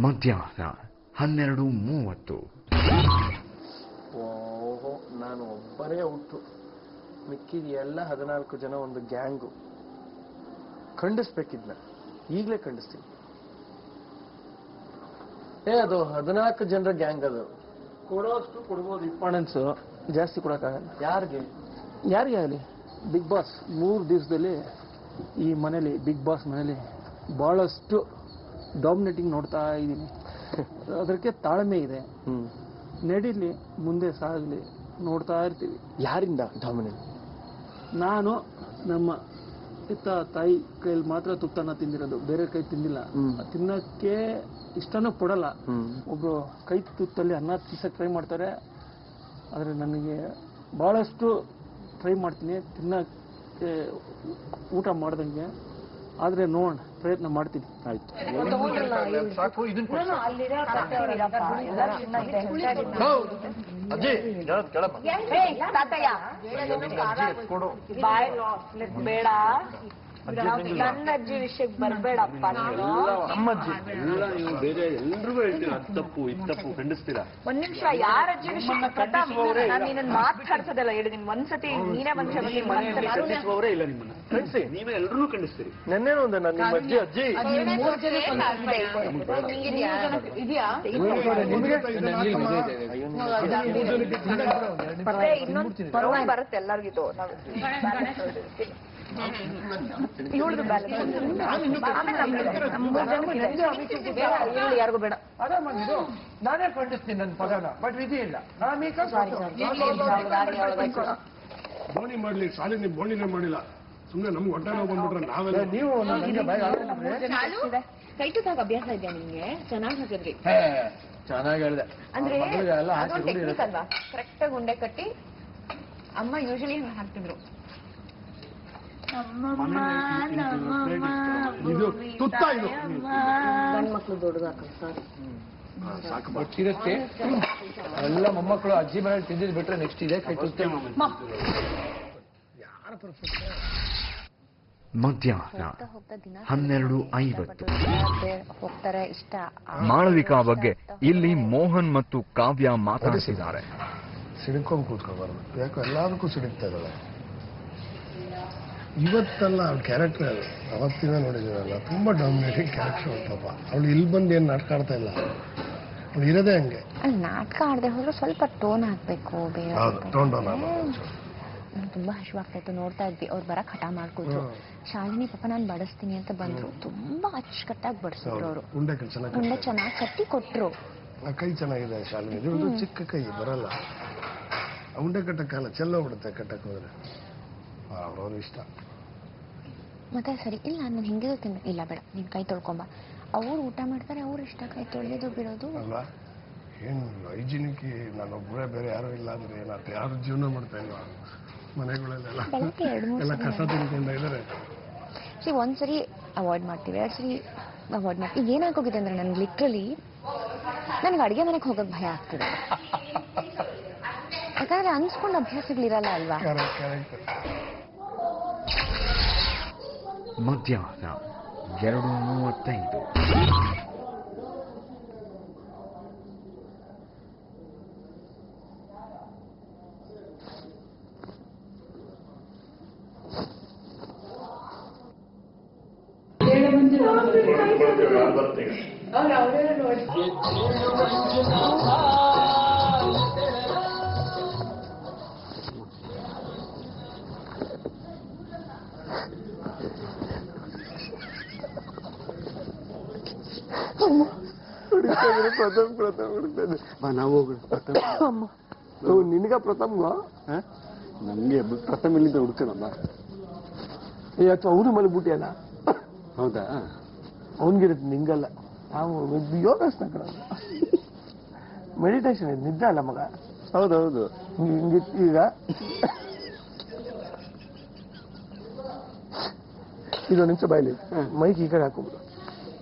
ಮಧ್ಯಾಹ್ನ 12:30. ಓಹೋ, ನಾನು ಒಬ್ಬರೇ ಔಟು. ಮಿಕ್ಕಿದ ಎಲ್ಲ 14 ಜನ ಒಂದು ಗ್ಯಾಂಗು. ಖಂಡಿಸ್ಬೇಕಿದ್ನ, ಈಗಲೇ ಖಂಡಿಸ್ತೀನಿ. ಅದು 14 ಜನರ ಗ್ಯಾಂಗ್. ಅದು ಕೊಡೋಷ್ಟು ಕೊಡ್ಬೋದು, ಇಂಪಾರ್ಟೆನ್ಸ್ ಜಾಸ್ತಿ ಕೊಡೋಕ್ಕಾಗಲ್ಲ. ಯಾರಿಗೆ ಆಗಲಿ ಬಿಗ್ ಬಾಸ್ 3 ದಿವಸದಲ್ಲಿ ಈ ಮನೇಲಿ, ಬಿಗ್ ಬಾಸ್ ಮನೇಲಿ ಬಹಳಷ್ಟು ಡಾಮಿನೇಟಿಂಗ್ ನೋಡ್ತಾ ಇದ್ದೀನಿ. ಅದಕ್ಕೆ ತಾಳ್ಮೆ ಇದೆ, ನಡೀಲಿ, ಮುಂದೆ ಸಾಗಲಿ, ನೋಡ್ತಾ ಇರ್ತೀವಿ. ಯಾರಿಂದ ಡಾಮಿನೇಟ್? ನಾನು ನಮ್ಮ ಇತ್ತ ತಾಯಿ ಕೈಯಲ್ಲಿ ಮಾತ್ರ ತುತ್ತನ್ನ ತಿಂದಿರೋದು, ಬೇರೆ ಕೈ ತಿಂದಿಲ್ಲ. ತಿನ್ನಕ್ಕೆ ಇಷ್ಟನೂ ಪಡಲ್ಲ. ಒಬ್ರು ಕೈ ತುತ್ತಲ್ಲಿ ಅನ್ನ ತಿನ್ಸಕ್ಕೆ ಟ್ರೈ ಮಾಡ್ತಾರೆ, ಆದರೆ ನನಗೆ ಬಹಳಷ್ಟು ಟ್ರೈ ಮಾಡ್ತೀನಿ ತಿನ್ನಕ್ಕೆ, ಊಟ ಮಾಡ್ದಂಗೆ. ಆದರೆ ನೋಡೋಣ, ಪ್ರಯತ್ನ ಮಾಡ್ತೀನಿ. ಆಯ್ತು, ಬೇಡ. ನನ್ನ ಅಜ್ಜಿ ವಿಷಯಕ್ಕೆ ಬರ್ಬೇಡಪ್ಪ. ಎಲ್ರಿಗೂ ಹೇಳ್ತೀರಾ ಅದು ತಪ್ಪು ಇದು ತಪ್ಪು ಖಂಡಿಸ್ತೀರಾ? ಒಂದ್ ನಿಮಿಷ, ಯಾರ ಅಜ್ಜಿ ವಿಷಯಕ್ಕೆ ಪ್ರತಾಪ್ ನಾನು ನಿನ್ನ ಮಾತಾಡ್ಸೋದಲ್ಲ, ಹೇಳಿದೀನಿ ಒಂದ್ಸತಿ ನೀನೇ ಖಂಡಿಸುವವರೇ ಇಲ್ಲ ನಿಮ್ಮನ್ನ. ಖಂಡಿಸಿ, ನೀವೇ ಎಲ್ರೂ ಖಂಡಿಸ್ತೀರಿ. ನೆನ್ನೇನು ಒಂದ ನಾನು ನಿಮ್ಮ ಅಜ್ಜಿ ಇನ್ನೊಂದು ಬರುತ್ತೆ ಎಲ್ಲರಿಗೂ. ಯಾರಿಗೂ ಬೇಡ, ನಾನೇ ಖಂಡಿಸ್ತೀನಿ ನನ್ನ ಪದನ. ಬಟ್ ವಿಧಿ ಇಲ್ಲ. ಬೋಣಿ ಮಾಡ್ಲಿ ಶಾಲಿನಿ ಬೋಣಿನೇ ಮಾಡಿಲ್ಲ, ಸುಮ್ಮನೆ ನಮ್ಗೆ ಹೊಟ್ಟೆ ನೋವು ಬಂದ್ಬಿಟ್ರೆ ನಾವೆಲ್ಲ. ನೀವು ಕೈ ತುತ್ತಾಗ ಅಭ್ಯಾಸ ಇದೆಯಾ ನಿಮ್ಗೆ? ಚೆನ್ನಾಗಿ ಹಾಕಿದ್ರಿ. ಚೆನ್ನಾಗಿ ಹೇಳಿದೆ. ಅಂದ್ರೆ ಅಲ್ವಾ, ಕರೆಕ್ಟ್ ಆಗಿ ಉಂಡೆ ಕಟ್ಟಿ ಅಮ್ಮ ಯೂಶಲಿ ಹಾಕ್ತಿದ್ರು. ಇದು ತುತ್ತ, ಇದು ಗಂಡ್ ಮಕ್ಳು ದೊಡ್ಡದು ಗೊತ್ತಿರುತ್ತೆ. ಎಲ್ಲ ಮೊಮ್ಮಕ್ಕಳು ಅಜ್ಜಿ ಮನೇಲಿ ತಿಂದಿದ್ ಬಿಟ್ರೆ ನೆಕ್ಸ್ಟ್ ಇದೆ ಕೈ ತುತ್ತೆ. ಮಧ್ಯಾಹ್ನ 12:50. ಹೋಗ್ತಾರೆ ಇಷ್ಟ. ಮಾಳವಿಕಾ ಬಗ್ಗೆ ಇಲ್ಲಿ ಮೋಹನ್ ಮತ್ತು ಕಾವ್ಯ ಮಾತಾಡಿಸಿದ್ದಾರೆ. ಸಿಡ್ಕೊಂಡು ಕೂತ್ಕೋಬಾರ್ದು, ಯಾಕೋ ಎಲ್ಲದಕ್ಕೂ ಸಿಡುಕ್ತಾ ಇದ್ದಾಳೆ. ಇವತ್ತಲ್ಲ ಅವ್ಳ ಕ್ಯಾರೆಕ್ಟರ್, ಅದು ಅವತ್ತಿನ ನೋಡಿದ್ದೀವಲ್ಲ, ತುಂಬಾ ಡಾಮಿನೇಟಿಂಗ್ ಕ್ಯಾರೆಕ್ಟರ್. ಪಾಪ ಅವಳು ಇಲ್ಲಿ ಬಂದು ಏನು ನಾಟಕ ಆಡ್ತಾ ಇಲ್ಲ, ಅವಳು ಇರೋದೇ ಹಂಗೆ. ನಾಟಕ ಆಡದೆ ಹೋದ್ರೆ ಸ್ವಲ್ಪ ಟೋನ್ ಹಾಕ್ಬೇಕು. ನಂಗೆ ತುಂಬಾ ಹಸಿವಾಗ್ತಾ ಇತ್ತು, ನೋಡ್ತಾ ಇದ್ವಿ. ಅವ್ರು ಬರಕ್ ಹಠ ಮಾಡ್ಕೊಟ್ರು. ಶಾಲಿನಿ ಪಾಪ ನಾನು ಬಡಿಸ್ತೀನಿ ಅಂತ ಬಂದ್ರು, ತುಂಬಾ ಅಚ್ಚುಕಟ್ಟಾಗಿ ಬಡಿಸಿದ್ರು ಅವರು. ಉಂಡೆ ಚೆನ್ನಾಗಿ ಕಟ್ಟಿ ಕೊಟ್ರು. ಕೈ ಚೆನ್ನಾಗಿದೆ ಶಾಲಿನಿ, ಇದು ಚಿಕ್ಕ ಕೈ ಬರಲ್ಲ. ಉಂಡೆ ಕಟ್ಟಕ್ಕಾಗಲ್ಲ, ಚೆಲ್ಲೋಗ್ಬಿಡುತ್ತೆ ಕಟ್ಟಕ್ಕೆ ಹೋದ್ರೆ. ಅವ್ರವ್ರ ಇಷ್ಟ. ಮತ್ತೆ ಸರಿ ಇಲ್ಲ, ನಾನು ಹಿಂಗಿದು ತಿನ್ನ, ಇಲ್ಲ ಬೇಡ ನೀನ್ ಕೈ ತೊಳ್ಕೊಂಬ. ಅವ್ರು ಊಟ ಮಾಡ್ತಾರೆ, ಅವ್ರ ಇಷ್ಟ, ಕೈ ತೊಳೆಯೋದು ಬಿಡೋದು ಅಲ್ಲ. ಏನು ಹೈಜಿನಿಕ್, ನಾನೊಬ್ಬರೇ, ಬೇರೆ ಯಾರು ಇಲ್ಲ ಅಂದ್ರೆ ಏನಾಗ್ತದೆ? ಯಾರು ಜೀವನ ಮಾಡ್ತಾ ಇಲ್ವಾ ಮನೆಗಳಲ್ಲೆಲ್ಲ? ಎಲ್ಲ ಕಸ ತಿನ್ಕೊಂಡ ಇದಾರೆ. ಒಂದ್ಸರಿ ಅವಾಯ್ಡ್ ಮಾಡ್ತೀವಿ, 2 ಸರಿ ಅವಾಯ್ಡ್ ಮಾಡ್ತೀವಿ. ಈಗ ಏನಾಗೋಗಿದೆ ಅಂದ್ರೆ ನನ್ಗೆ ಲಿಟ್ರಲಿ ನನ್ಗೆ ಅಡುಗೆ ಮನೆಗೆ ಹೋಗಕ್ ಭಯ ಆಗ್ತದೆ. ಯಾಕಂದ್ರೆ ಅನ್ಸ್ಕೊಂಡು ಅಭ್ಯಾಸಗಳಿರಲ್ಲ ಅಲ್ವಾ. ಮಧ್ಯಾಹ್ನ 2:35. ನಾವು ನಿನ್ಗ ಪ್ರಥಮ್, ನಮ್ಗೆ ಪ್ರಥಮ್ ಇಲ್ಲಿಂದ ಹುಡ್ಕೋಣಮ್ಮ. ಅಥವಾ ಅವನು ಮಲಗ್ಬಿಟ್ಟಿಯಲ್ಲ? ಹೌದಾ? ಅವನ್ಗಿರುತ್ತೆ, ನಿಂಗಲ್ಲ. ನಾವು ಯೋಗಾಸನ ಕಣ, ಮೆಡಿಟೇಷನ್, ಇದು ನಿದ್ದೆ ಅಲ್ಲ ಮಗ. ಹೌದೌದು. ಈಗ ಇದೊಂದು ನಿಮಿಷ ಬಾಯ್ಲಿ, ಮೈಕ್ ಈ ಕಡೆ ಹಾಕೋಬಿಡು.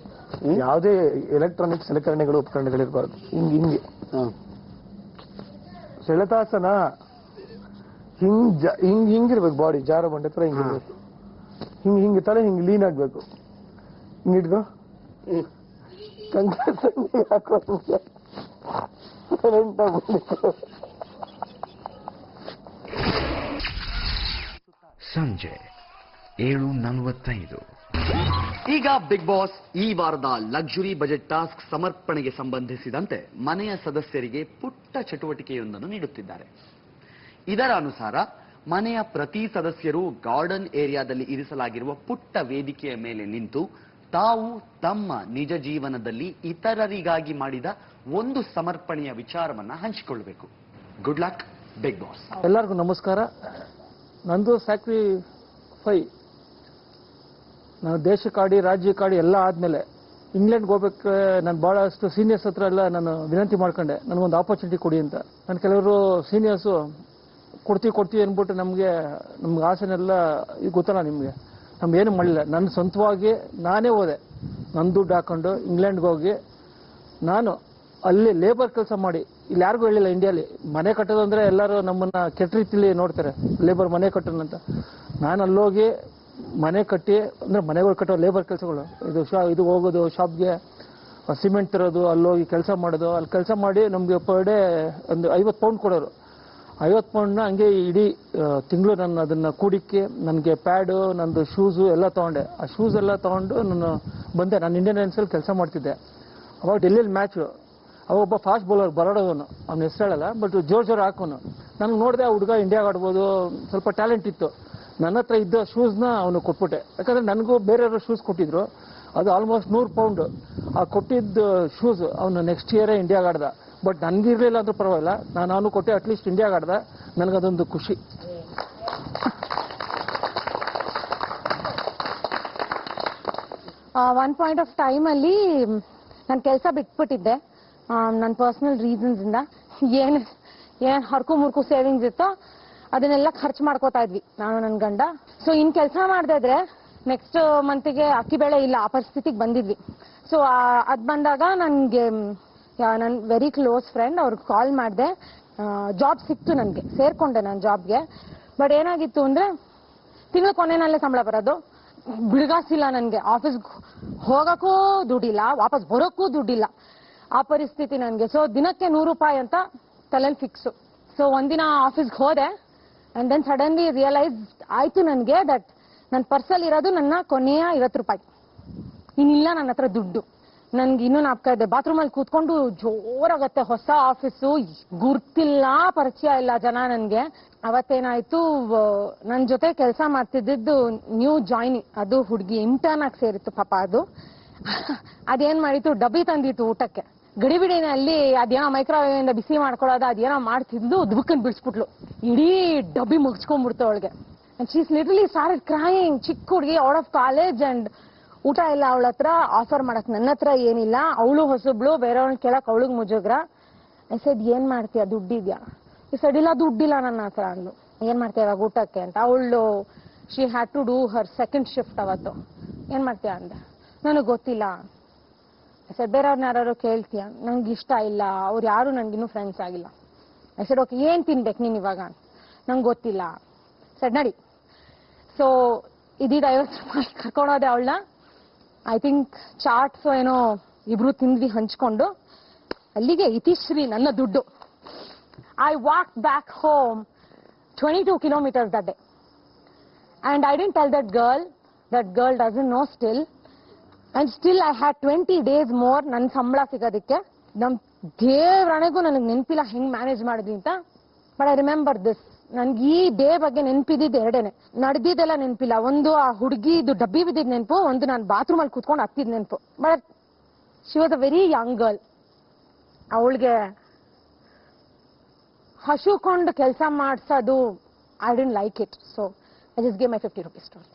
ಯಾವುದೇ ಎಲೆಕ್ಟ್ರಾನಿಕ್ ಸಲಕರಣೆಗಳು ಉಪಕರಣಗಳಿರಬಾರ್ದು. ಹಿಂಗೆ ಸೆಳೆತಾಸನ ಹಿಂಗಿರ್ಬೇಕು. ಬಾಡಿ ಜಾರ ಬಂಡೆ ಹತ್ರ ಹಿಂಗಿರ್ಬೇಕು. ಹಿಂಗೆ ತಲೆ ಹಿಂಗೆ ಲೀನ್ ಆಗ್ಬೇಕು. ಹಿಂಗಿಟ್ಕೋ. ಸಂಜೆ 7:45. ಈಗ ಬಿಗ್ ಬಾಸ್ ಈ ವಾರದ ಲಕ್ಸುರಿ ಬಜೆಟ್ ಟಾಸ್ಕ್ ಸಮರ್ಪಣೆಗೆ ಸಂಬಂಧಿಸಿದಂತೆ ಮನೆಯ ಸದಸ್ಯರಿಗೆ ಪುಟ್ಟ ಚಟುವಟಿಕೆಯೊಂದನ್ನು ನೀಡುತ್ತಿದ್ದಾರೆ. ಇದರ ಅನುಸಾರ ಮನೆಯ ಪ್ರತಿ ಸದಸ್ಯರು ಗಾರ್ಡನ್ ಏರಿಯಾದಲ್ಲಿ ಇರಿಸಲಾಗಿರುವ ಪುಟ್ಟ ವೇದಿಕೆಯ ಮೇಲೆ ನಿಂತು ತಾವು ತಮ್ಮ ನಿಜ ಜೀವನದಲ್ಲಿ ಇತರರಿಗಾಗಿ ಮಾಡಿದ ಒಂದು ಸಮರ್ಪಣೆಯ ವಿಚಾರವನ್ನ ಹಂಚಿಕೊಳ್ಳಬೇಕು. Good luck big boss. ಎಲ್ಲರಿಗೂ ನಮಸ್ಕಾರ. ನಂದು ಸ್ಯಾಕ್ರಿಫೈ ನಾನು ದೇಶಕ್ಕಾಡಿ ರಾಜ್ಯಕ್ಕಾಡಿ ಎಲ್ಲ ಆದಮೇಲೆ ಇಂಗ್ಲೆಂಡ್ಗೆ ಹೋಗ್ಬೇಕು. ನಾನು ಭಾಳಷ್ಟು ಸೀನಿಯರ್ಸ್ ಹತ್ರ ಎಲ್ಲ ನಾನು ವಿನಂತಿ ಮಾಡ್ಕೊಂಡೆ, ನನಗೊಂದು ಆಪರ್ಚುನಿಟಿ ಕೊಡಿ ಅಂತ. ನಾನು ಕೆಲವರು ಸೀನಿಯರ್ಸು ಕೊಡ್ತೀವಿ ಅಂದ್ಬಿಟ್ಟು ನಮಗೆ ಆಸೆನೆಲ್ಲ ಈಗ ಗೊತ್ತಲ್ಲ ನಿಮಗೆ, ನಮ್ಗೇನು ಮಾಡಲಿಲ್ಲ. ನನ್ನ ಸ್ವಂತವಾಗಿ ನಾನೇ ಹೋದೆ, ನನ್ನ ದುಡ್ಡು ಹಾಕೊಂಡು ಇಂಗ್ಲೆಂಡ್ಗೆ ಹೋಗಿ ನಾನು ಅಲ್ಲಿ ಲೇಬರ್ ಕೆಲಸ ಮಾಡಿ, ಇಲ್ಲಿ ಯಾರಿಗೂ ಹೇಳಿಲ್ಲ ಇಂಡಿಯಾಲಿ ಮನೆ ಕಟ್ಟೋದು ಅಂದರೆ ಎಲ್ಲರೂ ನಮ್ಮನ್ನು ಕೆಟ್ಟ ರೀತಿಲಿ ನೋಡ್ತಾರೆ, ಲೇಬರ್ ಮನೆ ಕಟ್ಟೋಣಂತ. ನಾನು ಅಲ್ಲೋಗಿ ಮನೆ ಕಟ್ಟಿ, ಅಂದರೆ ಮನೆಗಳು ಕಟ್ಟೋ ಲೇಬರ್ ಕೆಲಸಗಳು, ಇದು ಹೋಗೋದು ಶಾಪ್ಗೆ ಸಿಮೆಂಟ್ ತರೋದು, ಅಲ್ಲೋಗಿ ಕೆಲಸ ಮಾಡೋದು. ಅಲ್ಲಿ ಕೆಲಸ ಮಾಡಿ ನಮಗೆ ಪರ್ ಡೇ ಒಂದು 50 ಪೌಂಡ್ ಕೊಡೋರು. 50 ಪೌಂಡ್ನ ಹಂಗೆ ಇಡೀ ತಿಂಗಳು ನಾನು ಅದನ್ನು ಕೂಡಿಕ್ಕೆ ನನಗೆ ಪ್ಯಾಡು, ನಂದು ಶೂಸು ಎಲ್ಲ ತೊಗೊಂಡೆ. ಆ ಶೂಸ್ ಎಲ್ಲ ತೊಗೊಂಡು ನಾನು ಬಂದೆ. ನಾನು ಇಂಡಿಯನ್ ಏರ್ಲೈನ್ಸಲ್ಲಿ ಕೆಲಸ ಮಾಡ್ತಿದ್ದೆ. ಅವಾಗ ಡೆಲ್ಲಿಲಿ ಮ್ಯಾಚು. ಅವಾಗ ಒಬ್ಬ ಫಾಸ್ಟ್ ಬೌಲರ್ ಬರೋಡೋನು, ಅವ್ನ ಹೆಸರು ಹೇಳಲ್ಲ, ಬಟ್ ಜೋರ್ ಹಾಕೋನು. ನನಗೆ ನೋಡಿದೆ, ಆ ಹುಡುಗ ಇಂಡಿಯಾಗೆ ಆಡ್ಬೋದು, ಸ್ವಲ್ಪ ಟ್ಯಾಲೆಂಟ್ ಇತ್ತು. ನನ್ನ ಹತ್ರ ಇದ್ದ ಶೂಸ್ನ ಅವನು ಕೊಟ್ಬಿಟ್ಟೆ. ಯಾಕಂದರೆ ನನಗೂ ಬೇರೆಯವರು ಶೂಸ್ ಕೊಟ್ಟಿದ್ರು, ಅದು ಆಲ್ಮೋಸ್ಟ್ 100 ಪೌಂಡು. ಆ ಕೊಟ್ಟಿದ್ದ ಶೂಸ್ ಅವನು ನೆಕ್ಸ್ಟ್ ಇಯರೇ ಇಂಡಿಯಾಗೆ ಆಡ್ದ. ಬಟ್ ನನಗಿರಲಿಲ್ಲ ಅಂದ್ರೂ ಪರವಾಗಿಲ್ಲ, ನಾನು ಕೊಟ್ಟೆ, ಅಟ್ಲೀಸ್ಟ್ ಇಂಡಿಯಾಗೆ ಆಡ್ದ. ನನಗದೊಂದು ಖುಷಿ. ಒನ್ ಪಾಯಿಂಟ್ ಆಫ್ ಟೈಮಲ್ಲಿ ನಾನು ಕೆಲಸ ಬಿಟ್ಬಿಟ್ಟಿದ್ದೆ, ನನ್ನ ಪರ್ಸ್ನಲ್ ರೀಸನ್ಸಿಂದ. ಏನು ಹರ್ಕು ಮುರ್ಕು ಸೇವಿಂಗ್ಸ್ ಇತ್ತೋ ಅದನ್ನೆಲ್ಲ ಖರ್ಚು ಮಾಡ್ಕೋತಾ ಇದ್ವಿ ನಾನು ನನ್ನ ಗಂಡ. ಸೊ ಇನ್ನು ಕೆಲಸ ಮಾಡದೇ ಇದ್ರೆ ನೆಕ್ಸ್ಟ್ ಮಂತಿಗೆ ಅಕ್ಕಿ ಬೆಳೆ ಇಲ್ಲ, ಆ ಪರಿಸ್ಥಿತಿಗೆ ಬಂದಿದ್ವಿ. ಸೊ ಅದು ಬಂದಾಗ ನನಗೆ ನನ್ನ ವೆರಿ ಕ್ಲೋಸ್ ಫ್ರೆಂಡ್ ಅವ್ರಿಗೆ ಕಾಲ್ ಮಾಡಿದೆ. ಜಾಬ್ ಸಿಕ್ತು, ನನಗೆ ಸೇರ್ಕೊಂಡೆ ನಾನು ಜಾಬ್ಗೆ. ಬಟ್ ಏನಾಗಿತ್ತು ಅಂದರೆ ತಿಂಗಳ ಕೊನೆಯಲ್ಲೇ ಸಂಬಳ ಬರೋದು, ಬಿಡುಗಾಸಿಲ್ಲ ನನಗೆ. ಆಫೀಸ್ಗೆ ಹೋಗೋಕ್ಕೂ ದುಡ್ಡಿಲ್ಲ, ವಾಪಸ್ ಬರೋಕ್ಕೂ ದುಡ್ಡಿಲ್ಲ, ಆ ಪರಿಸ್ಥಿತಿ ನನಗೆ. ಸೊ ದಿನಕ್ಕೆ 100 ರೂಪಾಯಿ ಅಂತ ತಲೆಯಲ್ಲಿ ಫಿಕ್ಸು. ಸೊ ಒಂದಿನ ಆಫೀಸ್ಗೆ ಹೋದೆ, ಆ್ಯಂಡ್ ದೆನ್ ಸಡನ್ಲಿ ರಿಯಲೈಸ್ ಆಯಿತು ನನಗೆ ದಟ್ ನನ್ನ ಪರ್ಸಲ್ಲಿ ಇರೋದು ನನ್ನ ಕೊನೆಯ 50 ರೂಪಾಯಿ, ಇನ್ನಿಲ್ಲ ನನ್ನ ಹತ್ರ ದುಡ್ಡು. ನನ್ಗೆ ಇನ್ನೂ ನಾಪ್ಕ ಇದೆ. ಬಾತ್ರೂಮಲ್ಲಿ ಕೂತ್ಕೊಂಡು ಜೋರಾಗತ್ತೆ. ಹೊಸ ಆಫೀಸು, ಗುರ್ತಿಲ್ಲ, ಪರಿಚಯ ಇಲ್ಲ ಜನ ನನಗೆ. ಅವತ್ತೇನಾಯ್ತು, ನನ್ನ ಜೊತೆ ಕೆಲಸ ಮಾಡ್ತಿದ್ದು ನ್ಯೂ ಜಾಯ್ನಿಂಗ್, ಅದು ಹುಡುಗಿ ಇಂಟರ್ನ್ ಆಗಿ ಸೇರಿತ್ತು ಪಾಪ. ಅದೇನ್ ಮಾಡಿತ್ತು, ಡಬ್ಬಿ ತಂದಿತ್ತು ಊಟಕ್ಕೆ. ಗಡಿಬಿಡಿನ ಅಲ್ಲಿ ಅದೇನೋ ಮೈಕ್ರೋವೇವ್ ಇಂದ ಬಿಸಿ ಮಾಡ್ಕೊಳ್ಳೋದು, ಅದೇನೋ ಮಾಡ್ತಿದ್ಲು, ದುಬಕ್ಕನ್ ಬಿಡಿಸ್ಬಿಟ್ಲು, ಇಡೀ ಡಬ್ಬಿ ಮುಗಿಸ್ಕೊಂಡ್ಬಿಡ್ತು ಅವಳಿಗೆ. And she's literally started crying. ಚಿಕ್ಕ ಹುಡುಗಿ, ಔಟ್ ಆಫ್ ಕಾಲೇಜ್, ಅಂಡ್ ಊಟ ಇಲ್ಲ ಅವಳ ಹತ್ರ, ಆಫರ್ ಮಾಡಕ್ ನನ್ನ ಹತ್ರ ಏನಿಲ್ಲ. ಅವಳು ಹೊಸಬ್ಳು, ಬೇರೆಯವ್ರನ್ನ ಕೇಳಕ್ ಅವಳಿಗೆ ಮುಜುಗ್ರ. ಐ ಸೆಡ್ ಏನ್ ಮಾಡ್ತೀಯ, ದುಡ್ಡಿದ್ಯಾ? ಈ ಸೈಡ್ ಇಲ್ಲ, ದುಡ್ಡಿಲ್ಲ ನನ್ನ ಹತ್ರ ಅಂದ್ಲು. ಏನ್ ಮಾಡ್ತೀಯ ಇವಾಗ ಊಟಕ್ಕೆ ಅಂತ. ಅವಳು she had to do her second shift ಅವತ್ತು. ಏನ್ ಮಾಡ್ತೀಯ ಅಂದೆ. ನನಗೆ ಗೊತ್ತಿಲ್ಲ. ಐ ಸೆಡ್ ಬೇರೆಯವ್ರನ್ನ ಯಾರು ಕೇಳ್ತೀಯ? ನಂಗೆ ಇಷ್ಟ ಇಲ್ಲ, ಅವ್ರು ಯಾರು ನನ್ಗಿನ್ನೂ ಫ್ರೆಂಡ್ಸ್ ಆಗಿಲ್ಲ. ಐ ಸೆಡ್ ಓಕೆ, ಏನ್ ತಿನ್ಬೇಕು ನೀನ್ ಇವಾಗ? ನಂಗೆ ಗೊತ್ತಿಲ್ಲ. ಸೆಡ್ ನಡಿ. ಸೊ ಇದಿದ್ದು 50 ರೂಪಾಯಿ ಕರ್ಕೊಂಡೋದೆ ಅವಳನ್ನ. ಐ ಥಿಂಕ್ ಚಾಟ್ಸ್ ಏನೋ ಇಬ್ರು ತಿಂದ್ವಿ ಹಂಚ್ಕೊಂಡು. ಅಲ್ಲಿಗೆ ಇತಿಶ್ರೀ ನನ್ನ ದುಡ್ಡು. I walk back home 22 kilometers that day. And I didn't tell that girl doesn't know still. And still I had 20 days more ನನ್ನ ಸಂಬಳ ಸಿಗೋದಕ್ಕೆ. ನಮ್ ದೇವ್ರಣೆಗೂ ನನಗೆ ನೆನಪಿಲ್ಲ ಹೆಂಗ್ ಮ್ಯಾನೇಜ್ ಮಾಡಿದ್ವಿ ಅಂತ. But I remember this. ನನ್ಗೆ ಈ ಡೇ ಬಗ್ಗೆ ನೆನಪಿದ್ದು ಎರಡೇನೆ, ನಡೆದಿದ್ದೆಲ್ಲ ನೆನಪಿಲ್ಲ. ಒಂದು ಆ ಹುಡುಗಿದು ಡಬ್ಬಿ ಬಿದ್ದಿದ್ ನೆನಪು, ಒಂದು ನಾನು ಬಾತ್ರೂಮಲ್ಲಿ ಕೂತ್ಕೊಂಡು ಹತ್ತಿದ್ ನೆನಪು. But she was a very Young girl. ಅವಳಿಗೆ ಹಸುಕೊಂಡು ಕೆಲಸ ಮಾಡ್ಸೋದು I didn't like it. So I just gave my 50 rupees to her.